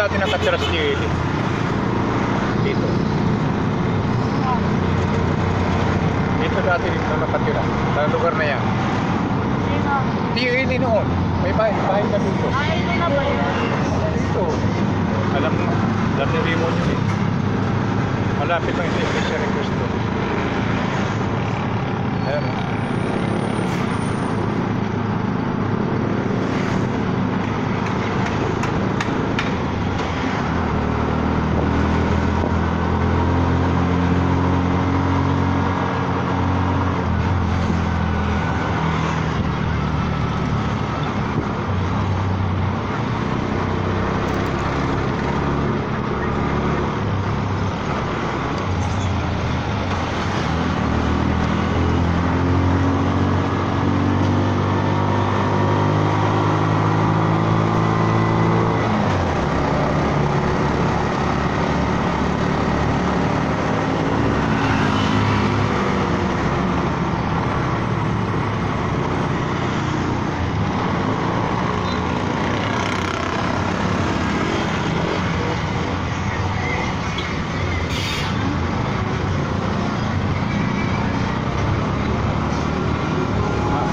dati nakatira si Eli. Dito. Dito dati dito nakatira. Sa lugar na yan. Sino? Si Eli noon. May bahay na dito. Ay, ito na ba yun? Dito. Alam ni Raymond yun eh. Malapit lang ito yung Iglesia ni Cristo. Ayan.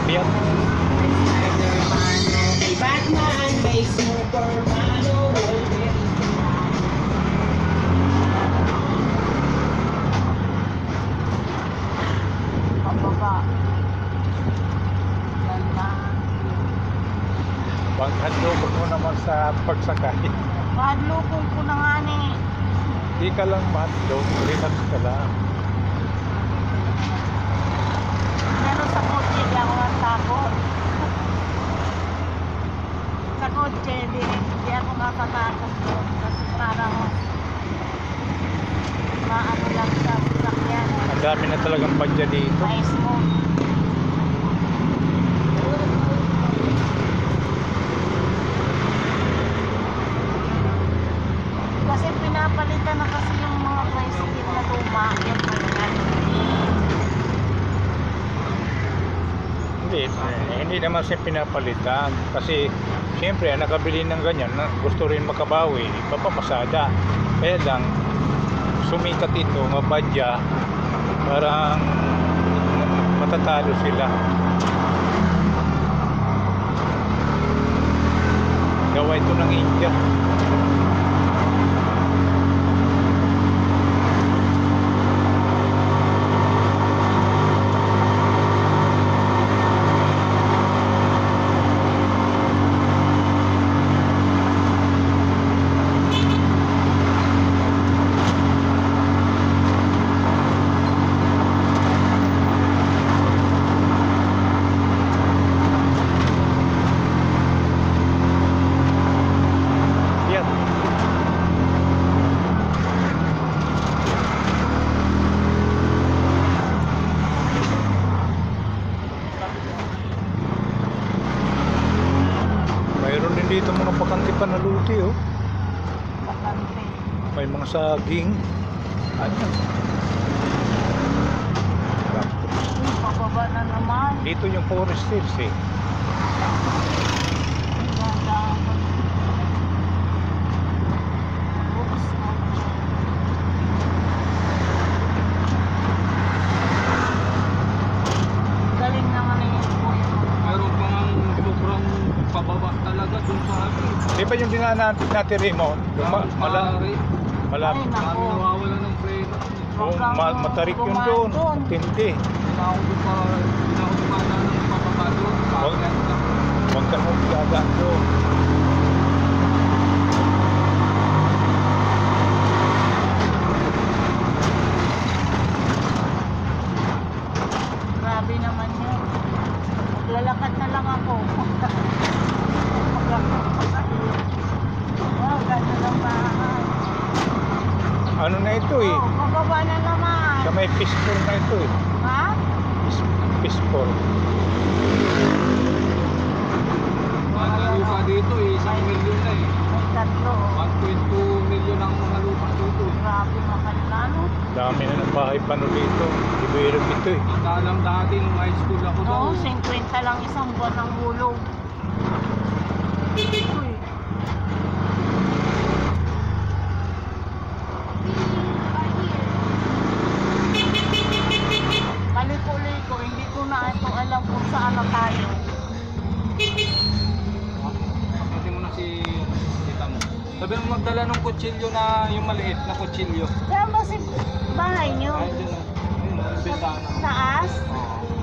Ayan. Batman, may Superman, oh, Pababa. Ganda. Paghandokot mo naman sa pagsakay. Mahadlukong ko na nga ni. Di ka lang mahadlok. Relax ka lang. Pero sa kotse, di ako natakot. Sa kotse, di ako natatakot doon. Kasi parang maano lang sa sakyan. Ang dami na talagang padya dito. Ma-smoke. Kasi pinapalitan na kasi yung mga tricycle na luma. Yung palitan. Hindi naman siya pinapalitan. Kasi siyempre ang nakabili ng ganyan na gusto rin makabawi, papapasada. Kaya lang sumikat ito, mabadya, parang matatalo sila. Gawa ito ng India. Mayroon din dito mga bakante pa na luti, oh. Bakante. May mga saging. Ayan. Uy, pababa na naman. Dito yung Forest Hills eh. Ganda. Books. Galing naman na yung kuya mo. meron pa nga sobrang pababa talaga dun sa akin. Di ba yung dinaanan natin, Raymond? Yung malapit. Ay, naku. Kami nawawala ng preno. Oh, matarik yun doon. Tindi. Pinako pa ng pababa doon. Wag- Bakit lang? Huwag ka mo dadaan doon. Grabe naman yun. Maglalakad na lang ako. Wow, ganda ng bahay. Ano na ito eh? Oh, pababa na naman. Sa may Pispor na ito eh. Ha? Pispor. Mga lupa dito eh, 1 milyon na eh. May tatlo. 1.2 milyon ang mga lupa dito eh. Grabe makala, no? Dami na ng bahay pa no dito. Iberog ito eh. Ang alam dati nung high school ako daw. Oo, 50 lang isang buwan ng hulog. Uy. ko na ito alam kung saan na tayo. Pati mo na si tita mo. Sabi mo magdala ng kutsilyo na yung maliit na kutsilyo. Saan ba si bahay nyo? Ay, dyan na. Ayun, yung bintana. Taas? Oo.